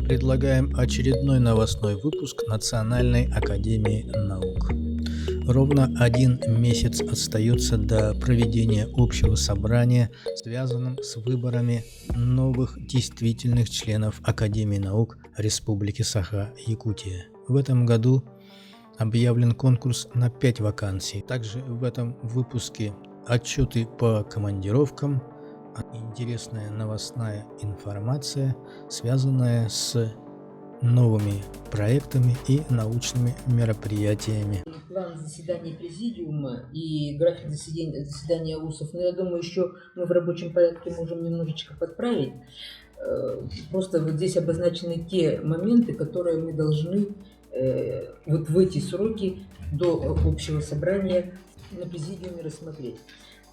Предлагаем очередной новостной выпуск Национальной академии наук. Ровно 1 месяц остается до проведения общего собрания, связанным с выборами новых действительных членов Академии наук Республики Саха-Якутия. В этом году объявлен конкурс на 5 вакансий. Также в этом выпуске отчеты по командировкам, интересная новостная информация, связанная с новыми проектами и научными мероприятиями. План заседания президиума и график заседания УСов, но я думаю, еще мы в рабочем порядке можем немножечко подправить. Просто вот здесь обозначены те моменты, которые мы должны вот в эти сроки до общего собрания на президиуме рассмотреть.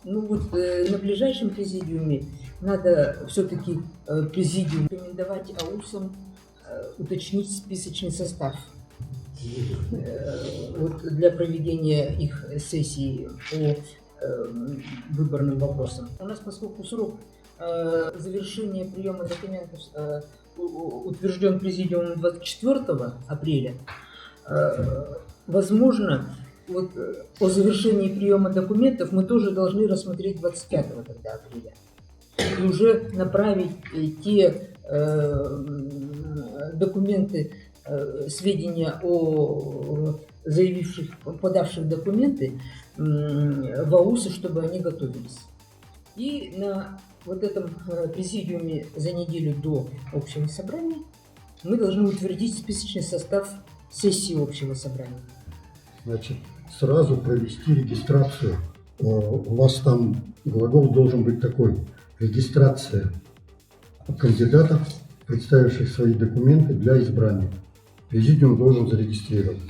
Ну вот на ближайшем президиуме надо все-таки президиум рекомендовать АУСам уточнить списочный состав вот, для проведения их сессий по выборным вопросам. У нас, поскольку срок завершения приема документов утвержден президиумом 24 апреля, возможно, вот о завершении приема документов мы тоже должны рассмотреть 25 тогда апреля и уже направить те документы, сведения о заявивших, подавших документы в АУСы, чтобы они готовились. И на вот этом президиуме за неделю до общего собрания мы должны утвердить списочный состав сессии общего собрания. Значит, сразу провести регистрацию. У вас там глагол должен быть такой: регистрация кандидатов, представивших свои документы для избрания. Президиум должен зарегистрировать.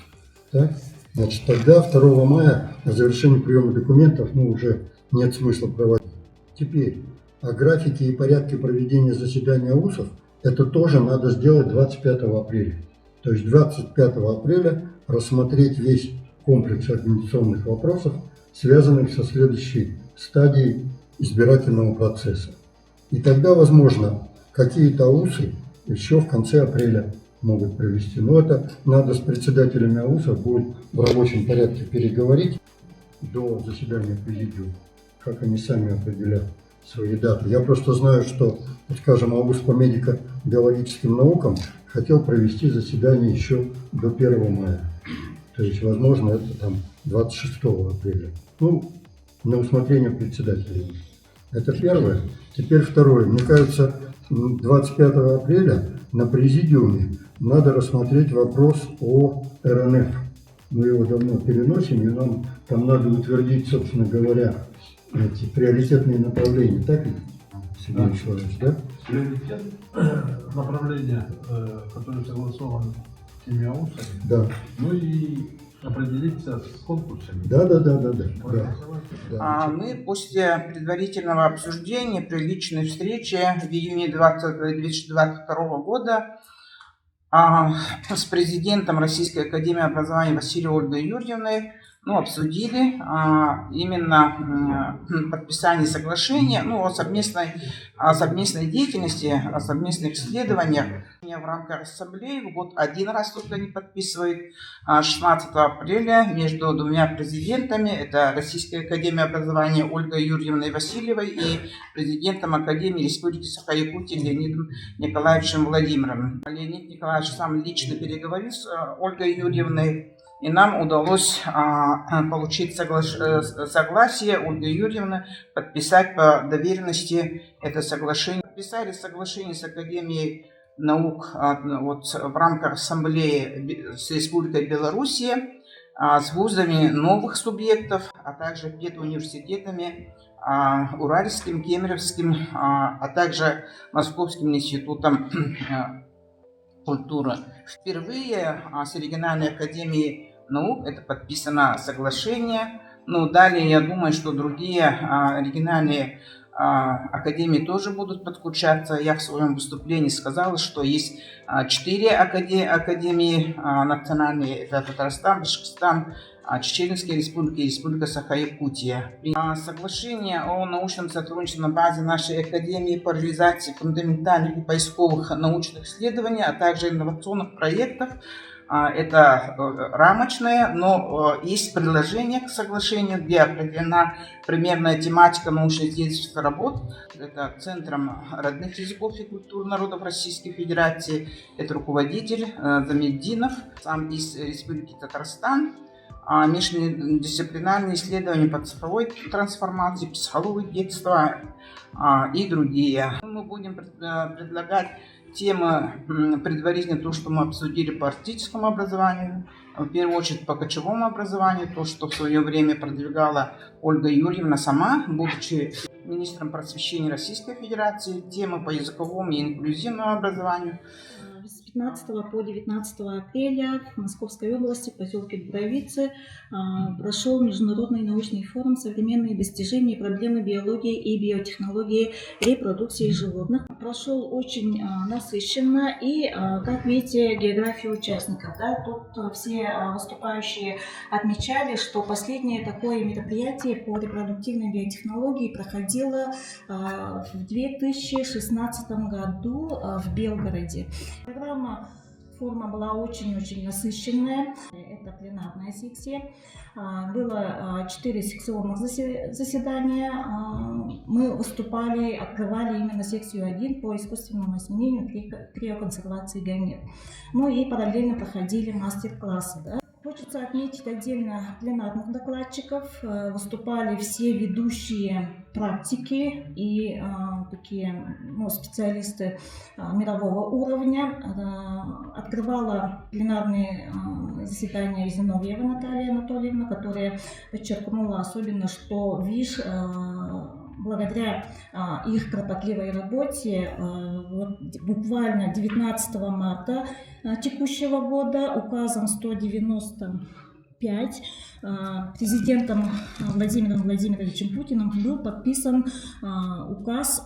Так? Значит, тогда 2 мая на завершение приема документов уже нет смысла проводить. Теперь о графике и порядке проведения заседания АУСов это тоже надо сделать 25 апреля. То есть 25 апреля рассмотреть весь комплекс организационных вопросов, связанных со следующей стадией избирательного процесса. И тогда, возможно, какие-то АУСы еще в конце апреля могут провести. Но это надо с председателями АУСов будет в рабочем порядке переговорить до заседания президиума, как они сами определят свои даты. Я просто знаю, что, скажем, АУС по медико-биологическим наукам хотел провести заседание еще до 1 мая. То есть, возможно, это там 26 апреля. На усмотрение председателей. Это первое. Теперь второе. Мне кажется, 25 апреля на президиуме надо рассмотреть вопрос о РНФ. Мы его давно переносим, и нам там надо утвердить, собственно говоря, эти приоритетные направления. Так ли, Сергей Вячеславович, да? Приоритет направления, которые согласованы с теми АУСами. Да. Ну и определиться с конкурсами. Да. Мы после предварительного обсуждения при личной встрече в июне 2022 года с президентом Российской академии образования Васильевой Ольгой Юрьевной обсудили именно подписание соглашения о совместной деятельности, о совместных исследованиях. В рамках ассамблеи в год один раз только не подписывают 16 апреля между двумя президентами, это Российская академия образования Ольгой Юрьевной Васильевой и президентом Академии Республики Саха-Якутия Леонидом Николаевичем Владимировым. Леонид Николаевич сам лично переговорил с Ольгой Юрьевной, и нам удалось получить согласие Ольги Юрьевны подписать по доверенности это соглашение. Подписали соглашение с Академией наук в рамках ассамблеи с Республикой Белоруссия, с вузами новых субъектов, а также педуниверситетами Уральским, Кемеровским, а также Московским институтом культуры. Впервые с региональной академией наук это подписано соглашение. Далее я думаю, что другие региональные академии тоже будут подключаться. Я в своем выступлении сказала, что есть 4 академии национальные. Это Татарстан, Башкортостан, Чеченская республика и Республика Саха-Якутия. Соглашение о научном сотрудничестве на базе нашей академии по реализации фундаментальных и поисковых научных исследований, а также инновационных проектов. Это рамочное, но есть приложение к соглашению, где определена примерная тематика научно-исследовательских работ. Это Центром родных языков и культур народов Российской Федерации. Это руководитель Замеддинов, сам из Республики Татарстан. Междисциплинарные исследования по цифровой трансформации, психологии детства и другие. Мы будем предлагать темы предварительно, то, что мы обсудили по артистическому образованию, в первую очередь по кочевому образованию, то, что в свое время продвигала Ольга Юрьевна сама, будучи министром просвещения Российской Федерации, темы по языковому и инклюзивному образованию. С 15 по 19 апреля в Московской области, в поселке Дубровицы, прошел Международный научный форум «Современные достижения и проблемы биологии и биотехнологии репродукции животных». Прошел очень насыщенно и, как видите, география участников. Да, тут все выступающие отмечали, что последнее такое мероприятие по репродуктивной биотехнологии проходило в 2016 году в Белгороде. Программа форума была очень-очень насыщенная. Это пленарная сессия. Было 4 секционных заседания. Мы выступали, открывали именно секцию 1 по искусственному осеменению, криоконсервации гамет. Ну и параллельно проходили мастер-классы. Да. Хочется отметить отдельно пленарных докладчиков. Выступали все ведущие практики и такие специалисты мирового уровня. Открывала пленарные заседания Зиновьева Наталья Анатольевна, которая подчеркнула особенно, что ВИШ благодаря их кропотливой работе буквально 19 марта текущего года указом 195 президентом Владимиром Владимировичем Путиным был подписан указ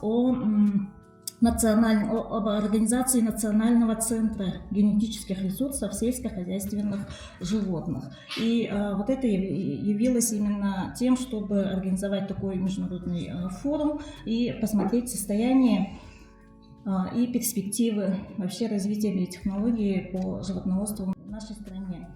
об организации Национального центра генетических ресурсов сельскохозяйственных животных. И вот это явилось именно тем, чтобы организовать такой международный форум и посмотреть состояние и перспективы вообще развития биотехнологии по животноводству в нашей стране.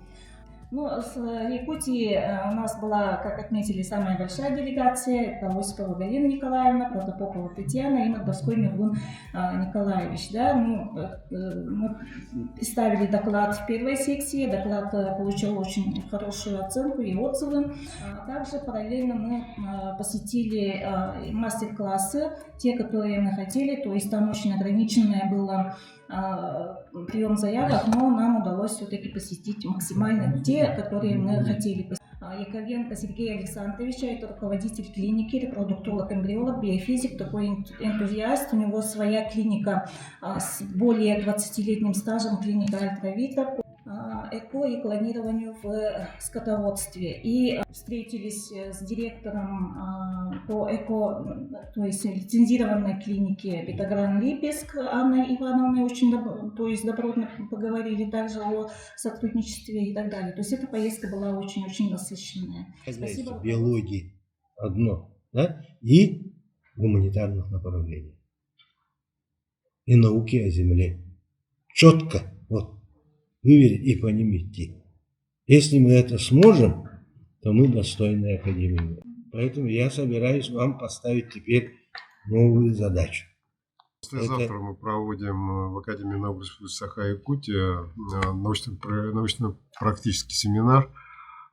Ну, с Якутии у нас была, как отметили, самая большая делегация. Это Осипова Галина Николаевна, Протопопова Татьяна и Мордовской Миргун Николаевич. Да? Мы представили доклад в первой секции. Доклад получил очень хорошую оценку и отзывы. Также параллельно мы посетили мастер-классы, те, которые мы хотели. То есть там очень ограниченное было прием заявок, но нам удалось все-таки посетить максимально те, которые мы хотели посетить. Яковенко Сергей Александрович, это руководитель клиники, репродуктолог, эмбриолог, биофизик, такой энтузиаст. У него своя клиника с более 20-летним стажем, клиника Альтравита по эко и клонированию в скотоводстве. И встретились с директором по эко, то есть лицензированной клинике Бетагран Липецк Анной Ивановной, очень добротно поговорили также о сотрудничестве и так далее. То есть эта поездка была очень-очень насыщенная. Спасибо. Биологии одно, да, и гуманитарных направлений. И науки о земле. Четко, вот, выверить и по ним идти. Если мы это сможем, то мы достойны Академии. Поэтому я собираюсь вам поставить теперь новую задачу. Послезавтра мы проводим в Академии наук Саха-Якутия научно-практический семинар,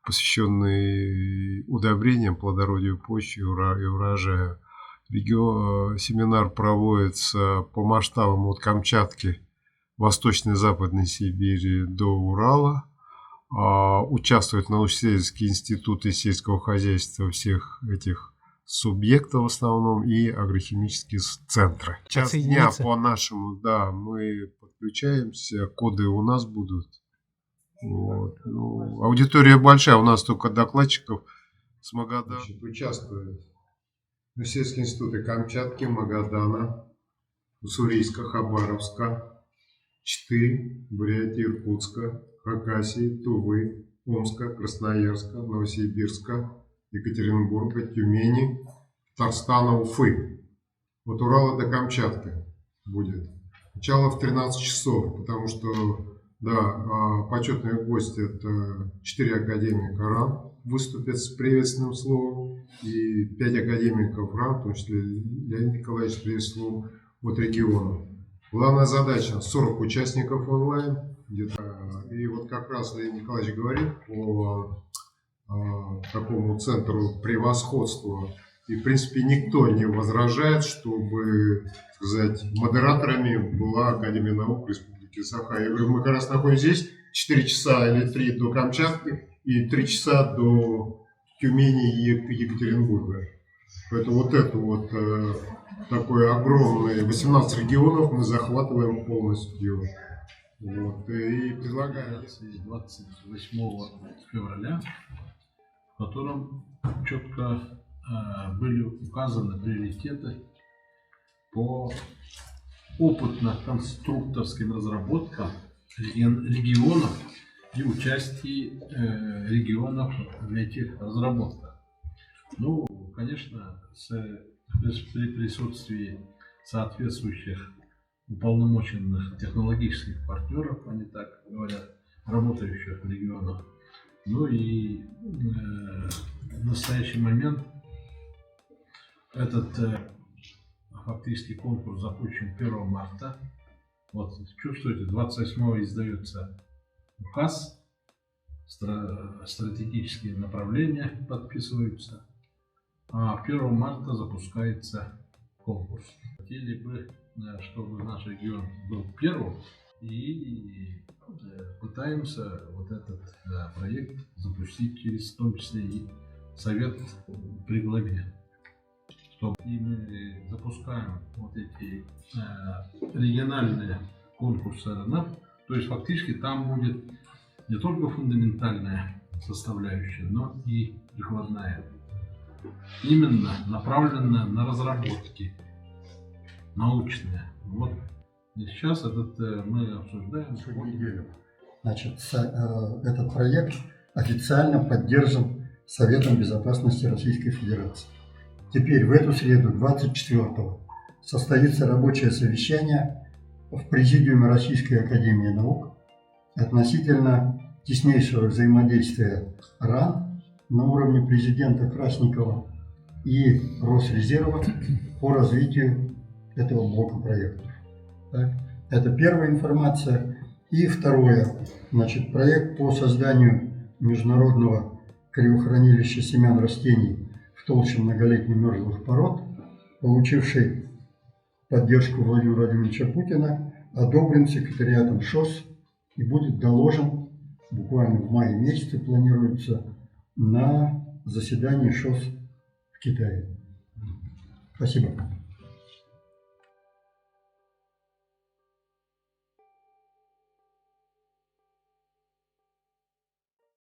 посвященный удобрениям, плодородию почвы и урожая. Семинар проводится по масштабам от Камчатки, Восточной и Западной Сибири до Урала. Участвуют научно-исследовательские институты сельского хозяйства всех этих субъектов в основном и агрохимические центры. В час дня по-нашему, да, мы подключаемся, коды у нас будут. Вот. Ну, аудитория большая, у нас только докладчиков с Магадана участвует. Сельские институты Камчатки, Магадана, Уссурийска, Хабаровска, Читы, Бурятии, Иркутска, Хакасии, Тувы, Омска, Красноярска, Новосибирска, Екатеринбурга, Тюмени, Татарстана, Уфы. От Урала до Камчатки будет. Начало в 13 часов, потому что, да, почетные гости — это 4 академика РАН выступят с приветственным словом, и 5 академиков РАН, в том числе Леонид Николаевич, с приветственным словом от региона. Главная задача — 40 участников онлайн. И вот как раз Леонид Николаевич говорит по такому центру превосходства. И, в принципе, никто не возражает, чтобы, так сказать, модераторами была Академия наук Республики Саха. Я говорю, мы как раз находимся здесь 4 часа или 3 до Камчатки и 3 часа до Тюмени и Екатеринбурга. Поэтому вот это вот такой огромный, 18 регионов мы захватываем полностью. Вот, и предлагаем. 28 февраля, в котором четко были указаны приоритеты по опытно-конструкторским разработкам регионов и участии регионов в этих разработках. Ну, конечно, при присутствии соответствующих уполномоченных технологических партнеров, они так говорят, работающих в регионах. Ну и в настоящий момент этот фактически конкурс запущен 1 марта. Вот, чувствуете, 28-го издается указ, стратегические направления подписываются, а 1 марта запускается конкурс. Хотели бы, чтобы наш регион был первым, и пытаемся вот этот проект запустить через, в том числе, и совет при главе. И мы запускаем вот эти региональные конкурсы РНФ, то есть фактически там будет не только фундаментальная составляющая, но и прикладная, именно направленная на разработки научные. Вот и сейчас мы обсуждаем. Значит, этот проект официально поддержан Советом Безопасности Российской Федерации. Теперь в эту среду, 24-го, состоится рабочее совещание в Президиуме Российской Академии Наук относительно теснейшего взаимодействия РАН на уровне президента Красникова и Росрезерва по развитию этого блока проектов. Так? Это первая информация. И второе, значит, проект по созданию международного криохранилища семян растений в толще многолетних мерзлых пород, получивший поддержку Владимира Владимировича Путина, одобрен секретариатом ШОС и будет доложен буквально в мае месяце, планируется, на заседании ШОС в Китае. Спасибо.